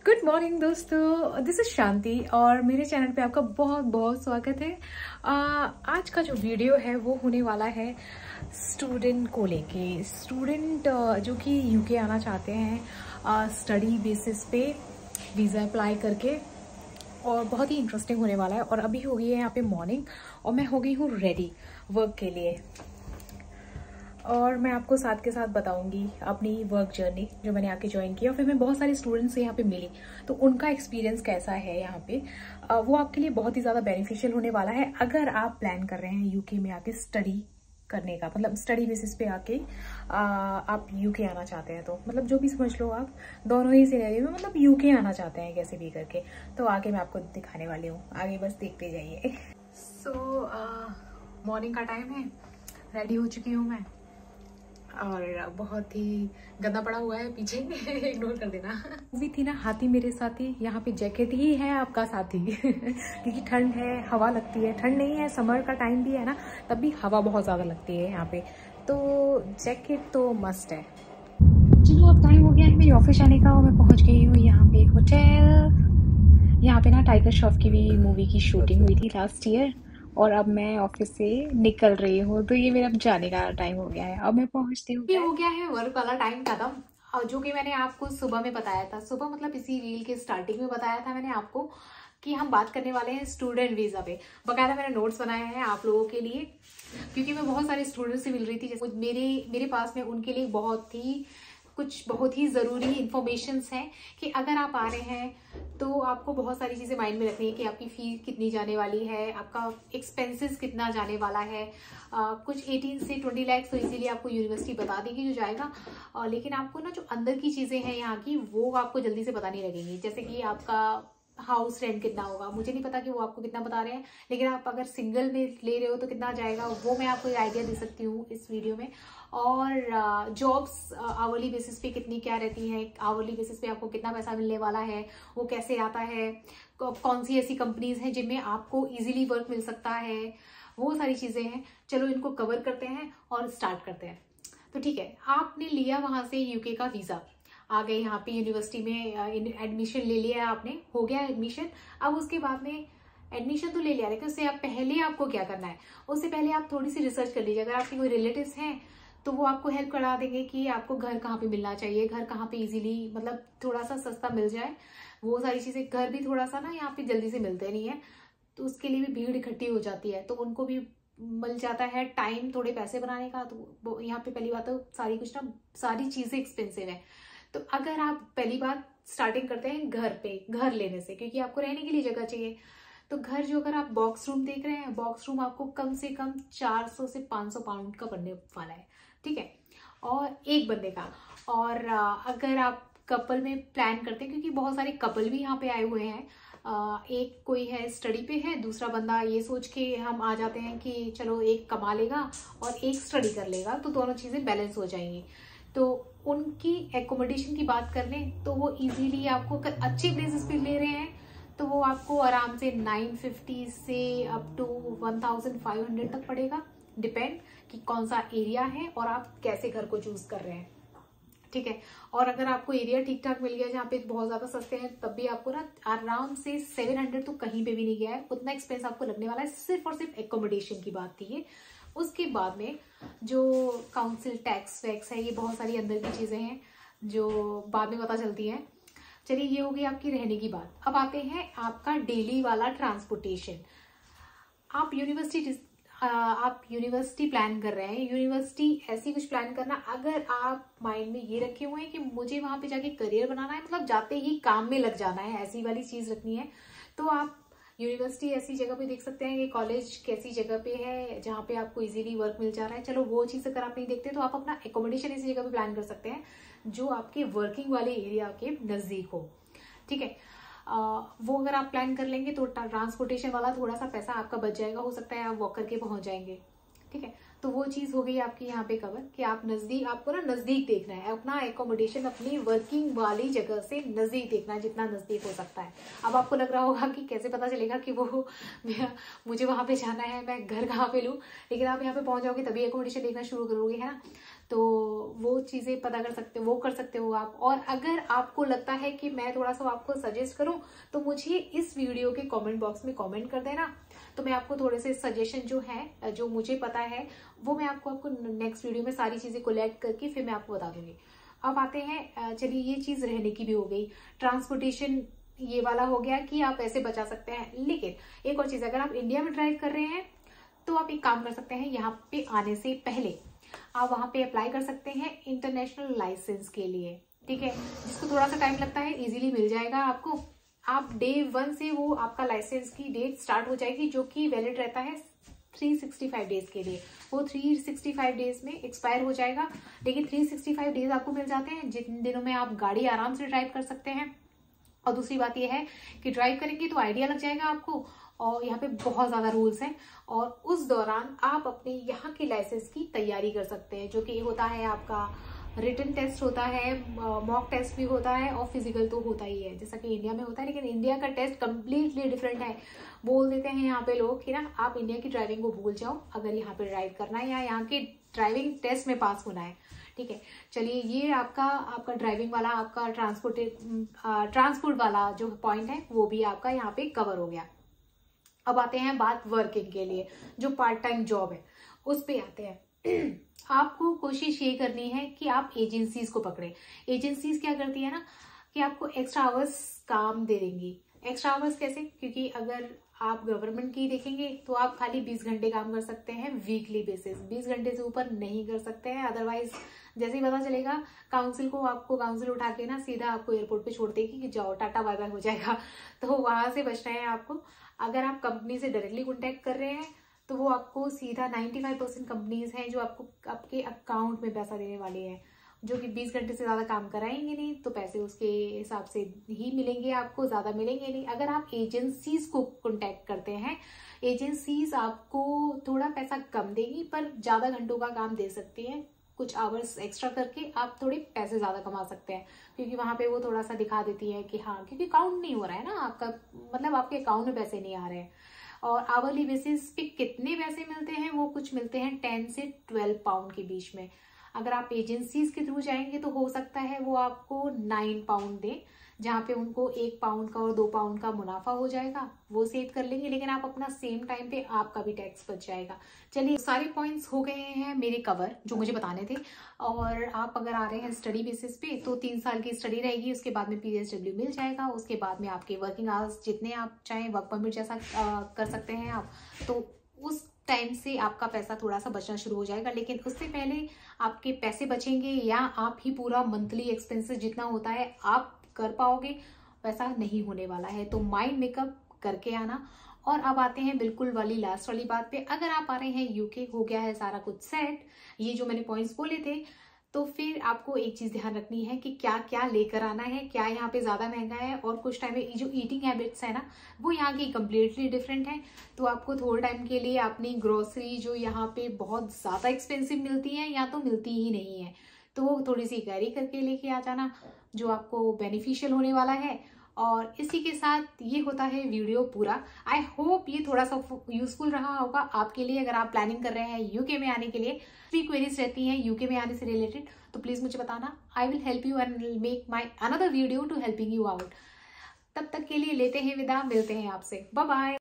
Good morning दोस्तों, this is शांति और मेरे चैनल पे आपका बहुत बहुत स्वागत है। आज का जो वीडियो है वो होने वाला है स्टूडेंट को लेके। स्टूडेंट जो कि यूके आना चाहते हैं स्टडी बेसिस पे वीज़ा अप्लाई करके, और बहुत ही इंटरेस्टिंग होने वाला है। और अभी हो गई है यहाँ पे मॉर्निंग और मैं हो गई हूँ रेडी वर्क के लिए, और मैं आपको साथ के साथ बताऊंगी अपनी वर्क जर्नी जो मैंने आके ज्वाइन किया। और फिर मैं बहुत सारे स्टूडेंट्स से यहाँ पे मिली तो उनका एक्सपीरियंस कैसा है यहाँ पे, वो आपके लिए बहुत ही ज़्यादा बेनिफिशियल होने वाला है अगर आप प्लान कर रहे हैं यूके में आके स्टडी करने का। मतलब स्टडी बेसिस पे आके आप यूके आना चाहते हैं, तो मतलब जो भी समझ लो आप, दोनों ही सिनेरियो में मतलब यूके आना चाहते हैं कैसे भी करके। तो आगे मैं आपको दिखाने वाली हूँ, आगे बस देखते जाइए। सो मॉर्निंग का टाइम है, रेडी हो चुकी हूँ मैं और बहुत ही गंदा पड़ा हुआ है पीछे इग्नोर कर देना। मूवी थी ना हाथी मेरे साथी, यहाँ पे जैकेट ही है आपका साथी क्योंकि ठंड है, हवा लगती है। ठंड नहीं है, समर का टाइम भी है ना, तब भी हवा बहुत ज़्यादा लगती है यहाँ पे, तो जैकेट तो मस्ट है। चलो अब टाइम हो गया है मेरी ऑफिस आने का और मैं पहुँच गई हूँ यहाँ पे होटल। यहाँ पे ना टाइगर श्रॉफ की भी मूवी की शूटिंग हुई थी लास्ट ईयर, और अब मैं ऑफिस से निकल रही हूँ, तो ये मेरा अब जाने का टाइम हो गया है। अब मैं पहुंचती हूँ। ये हो गया है वर्क वाला टाइम खत्म, और जो कि मैंने आपको सुबह में बताया था। सुबह मतलब इसी रील के स्टार्टिंग में बताया था मैंने आपको कि हम बात करने वाले हैं स्टूडेंट वीजा पे। बकायदा मैंने नोट्स बनाए हैं आप लोगों के लिए, क्योंकि मैं बहुत सारे स्टूडेंट्स से मिल रही थी जैसे मेरे पास में उनके लिए बहुत ही ज़रूरी इंफॉर्मेशन हैं कि अगर आप आ रहे हैं तो आपको बहुत सारी चीज़ें माइंड में रखनी है कि आपकी फीस कितनी जाने वाली है, आपका एक्सपेंसेस कितना जाने वाला है। कुछ 18 से 20 लाख तो इजीली आपको यूनिवर्सिटी बता देगी जो जाएगा, लेकिन आपको ना जो अंदर की चीज़ें हैं यहाँ की वो आपको जल्दी से पता नहीं लगेंगी। जैसे कि आपका हाउस रेंट कितना होगा, मुझे नहीं पता कि वो आपको कितना बता रहे हैं, लेकिन आप अगर सिंगल में ले रहे हो तो कितना जाएगा वो मैं आपको आइडिया दे सकती हूँ इस वीडियो में। और जॉब्स आवरली बेसिस पे कितनी क्या रहती है, आवरली बेसिस पे आपको कितना पैसा मिलने वाला है, वो कैसे आता है, कौन सी ऐसी कंपनीज हैं जिनमें आपको इजीली वर्क मिल सकता है, वो सारी चीज़ें हैं। चलो इनको कवर करते हैं और स्टार्ट करते हैं। तो ठीक है, आपने लिया वहाँ से यूके का वीज़ा, आ गए यहाँ पे यूनिवर्सिटी में, एडमिशन ले लिया आपने, हो गया एडमिशन। अब उसके बाद में एडमिशन तो ले लिया, लेकिन उससे आप पहले आपको क्या करना है, उससे पहले आप थोड़ी सी रिसर्च कर लीजिए। अगर आपके कोई रिलेटिव्स हैं तो वो आपको हेल्प करा देंगे कि आपको घर कहाँ पे मिलना चाहिए, घर कहाँ पे इजीली मतलब थोड़ा सा सस्ता मिल जाए, वो सारी चीज़ें। घर भी थोड़ा सा ना यहाँ पे जल्दी से मिलते नहीं है, तो उसके लिए भी भीड़ इकट्ठी हो जाती है, तो उनको भी मिल जाता है टाइम थोड़े पैसे बनाने का। तो यहाँ पे पहली बात तो सारी चीज़ें एक्सपेंसिव है। तो अगर आप पहली बार स्टार्टिंग करते हैं घर लेने से, क्योंकि आपको रहने के लिए जगह चाहिए, तो घर जो अगर आप बॉक्स रूम देख रहे हैं, बॉक्स रूम आपको कम से कम 400 से 500 पाउंड का पड़ने वाला है, ठीक है, और एक बंदे का। और अगर आप कपल में प्लान करते हैं, क्योंकि बहुत सारे कपल भी यहाँ पे आए हुए हैं, एक कोई है स्टडी पे है, दूसरा बंदा ये सोच के हम आ जाते हैं कि चलो एक कमा लेगा और एक स्टडी कर लेगा, तो दोनों चीज़ें बैलेंस हो जाएंगी। तो उनकी एकोमोडेशन की बात कर लें तो वो इजीली आपको, अगर अच्छे प्लेसेस पे ले रहे हैं तो वो आपको आराम से 950 से अप टू 1500 तक पड़ेगा, डिपेंड कि कौन सा एरिया है और आप कैसे घर को चूज कर रहे हैं, ठीक है। और अगर आपको एरिया ठीक ठाक मिल गया जहाँ पे बहुत ज्यादा सस्ते हैं, तब भी आपको ना आराम से 700 तो कहीं पे भी नहीं गया है, उतना एक्सपेंस आपको लगने वाला है। सिर्फ और सिर्फ एकोमोडेशन की बात थी ये। उसके बाद में जो काउंसिल टैक्स वैक्स है, ये बहुत सारी अंदर की चीजें हैं जो बाद में पता चलती हैं। चलिए ये हो गई आपकी रहने की बात। अब आते हैं आपका डेली वाला ट्रांसपोर्टेशन। आप यूनिवर्सिटी प्लान कर रहे हैं, यूनिवर्सिटी ऐसी कुछ प्लान करना, अगर आप माइंड में ये रखे हुए हैं कि मुझे वहां पे जाके करियर बनाना है, मतलब जाते ही काम में लग जाना है, ऐसी वाली चीज रखनी है, तो आप यूनिवर्सिटी ऐसी जगह पे देख सकते हैं कि कॉलेज कैसी जगह पे है जहाँ पे आपको इजीली वर्क मिल जा रहा है। चलो वो चीज़ अगर आप नहीं देखते तो आप अपना एकोमोडेशन ऐसी जगह पे प्लान कर सकते हैं जो आपके वर्किंग वाले एरिया के नज़दीक हो, ठीक है। वो अगर आप प्लान कर लेंगे तो ट्रांसपोर्टेशन वाला थोड़ा सा पैसा आपका बच जाएगा, हो सकता है आप वॉक करके पहुंच जाएंगे, ठीक है। तो वो चीज हो गई आपकी यहाँ पे कवर कि आपको ना नजदीक देखना है अपना एकोमोडेशन, अपनी वर्किंग वाली जगह से नजदीक देखना है, जितना नजदीक हो सकता है। अब आपको लग रहा होगा कि कैसे पता चलेगा कि वो मुझे वहां पे जाना है, मैं घर कहाँ पे लूँ, लेकिन आप यहाँ पे पहुंच जाओगे तभी एकोमोडेशन देखना शुरू करोगे, है ना। तो वो चीजें पता कर सकते हो, वो कर सकते हो आप। और अगर आपको लगता है कि मैं थोड़ा सा आपको सजेस्ट करूं तो मुझे इस वीडियो के कमेंट बॉक्स में कमेंट कर देना, तो मैं आपको थोड़े से सजेशन जो है, जो मुझे पता है, वो मैं आपको नेक्स्ट वीडियो में सारी चीजें कोलेक्ट करके फिर मैं आपको बता दूंगी। अब आते हैं, चलिए ये चीज रहने की भी हो गई, ट्रांसपोर्टेशन ये वाला हो गया कि आप ऐसे बचा सकते हैं। लेकिन एक और चीज, अगर आप इंडिया में ड्राइव कर रहे हैं तो आप एक काम कर सकते हैं, यहाँ पे आने से पहले आप वहां पे अप्लाई कर सकते हैं इंटरनेशनल लाइसेंस के लिए, ठीक है, जिसको थोड़ा सा टाइम लगता है, इजीली मिल जाएगा आपको। आप डे 1 से वो आपका लाइसेंस की डेट स्टार्ट हो जाएगी, जो कि वैलिड रहता है 365 डेज के लिए। वो 365 डेज में एक्सपायर हो जाएगा, लेकिन 365 डेज आपको मिल जाते हैं, जिन दिनों में आप गाड़ी आराम से ड्राइव कर सकते हैं। और दूसरी बात यह है कि ड्राइव करेंगे तो आइडिया लग जाएगा आपको, और यहाँ पे बहुत ज्यादा रूल्स हैं, और उस दौरान आप अपने यहाँ के लाइसेंस की तैयारी कर सकते हैं, जो कि होता है आपका रिटन टेस्ट होता है, मॉक टेस्ट भी होता है, और फिजिकल तो होता ही है जैसा कि इंडिया में होता है। लेकिन इंडिया का टेस्ट कम्प्लीटली डिफरेंट है। बोल देते हैं यहाँ पे लोग कि ना आप इंडिया की ड्राइविंग को भूल जाओ अगर यहाँ पे ड्राइव करना है या यहाँ के ड्राइविंग टेस्ट में पास होना है, ठीक है। चलिए, ये आपका ड्राइविंग वाला, आपका ट्रांसपोर्ट वाला जो पॉइंट है वो भी आपका यहाँ पे कवर हो गया। अब आते हैं बात वर्किंग के लिए, जो पार्ट टाइम जॉब है उस पे आते हैं। आपको कोशिश ये करनी है कि आप एजेंसीज को पकड़े। एजेंसीज क्या करती है ना कि आपको एक्स्ट्रा आवर्स काम दे देंगी। एक्स्ट्रा आवर्स कैसे? क्योंकि अगर आप गवर्नमेंट की देखेंगे तो आप खाली 20 घंटे काम कर सकते हैं वीकली बेसिस, 20 घंटे से ऊपर नहीं कर सकते हैं। अदरवाइज जैसे ही पता चलेगा काउंसिल को, आपको काउंसिल उठा के ना सीधा आपको एयरपोर्ट पे छोड़ देगी कि जाओ टाटा बाय बाय हो जाएगा। तो वहां से बचना है आपको। अगर आप कंपनी से डायरेक्टली कॉन्टेक्ट कर रहे हैं तो वो आपको सीधा 95% कंपनीज हैं जो आपको आपके अकाउंट में पैसा देने वाली है, जो कि 20 घंटे से ज्यादा काम कराएंगे नहीं, तो पैसे उसके हिसाब से ही मिलेंगे आपको, ज्यादा मिलेंगे नहीं। अगर आप एजेंसीज को कॉन्टेक्ट करते हैं, एजेंसीज आपको थोड़ा पैसा कम देगी पर ज्यादा घंटों का काम दे सकती है। कुछ आवर्स एक्स्ट्रा करके आप थोड़े पैसे ज्यादा कमा सकते हैं, क्योंकि वहां पे वो थोड़ा सा दिखा देती है कि हाँ, क्योंकि काउंट नहीं हो रहा है ना आपका, मतलब आपके अकाउंट में पैसे नहीं आ रहे हैं। और आवरली बेसिस पे कितने पैसे मिलते हैं, वो कुछ मिलते हैं 10 से 12 पाउंड के बीच में। अगर आप एजेंसीज के थ्रू जाएंगे तो हो सकता है वो आपको 9 पाउंड दें, जहाँ पे उनको 1 पाउंड का और 2 पाउंड का मुनाफा हो जाएगा, वो सेव कर लेंगे, लेकिन आप अपना सेम टाइम पे आपका भी टैक्स बच जाएगा। चलिए, सारे पॉइंट्स हो गए हैं मेरे कवर जो मुझे बताने थे। और आप अगर आ रहे हैं स्टडी बेसिस पे तो 3 साल की स्टडी रहेगी, उसके बाद में PSW मिल जाएगा, उसके बाद में आपके वर्किंग आवर्स जितने आप चाहें, वर्क परमिट जैसा कर सकते हैं आप, तो उस टाइम से आपका पैसा थोड़ा सा बचना शुरू हो जाएगा। लेकिन उससे पहले आपके पैसे बचेंगे या आप ही पूरा मंथली एक्सपेंसेस जितना होता है आप कर पाओगे, वैसा नहीं होने वाला है। तो माइंड मेकअप करके आना। और अब आते हैं बिल्कुल वाली लास्ट वाली बात पे। अगर आप आ रहे हैं यूके, हो गया है सारा कुछ सेट, ये जो मैंने पॉइंट्स बोले थे, तो फिर आपको एक चीज ध्यान रखनी है कि क्या क्या लेकर आना है, क्या यहाँ पे ज्यादा महंगा है। और कुछ टाइम में जो ईटिंग हैबिट्स है ना, वो यहाँ की कम्प्लीटली डिफरेंट है। तो आपको थोड़े टाइम के लिए अपनी ग्रोसरी जो यहाँ पे बहुत ज्यादा एक्सपेंसिव मिलती है या तो मिलती ही नहीं है, तो वो थोड़ी सी कैरी करके लेके आ जाना, जो आपको बेनिफिशियल होने वाला है। और इसी के साथ ये होता है वीडियो पूरा। आई होप ये थोड़ा सा यूजफुल रहा होगा आपके लिए। अगर आप प्लानिंग कर रहे हैं यूके में आने के लिए, फ्री क्वेरीज रहती हैं यूके में आने से रिलेटेड, तो प्लीज मुझे बताना। I will help you and make my another video to helping you out. तब तक के लिए लेते हैं विदा, मिलते हैं आपसे, बाय बाय।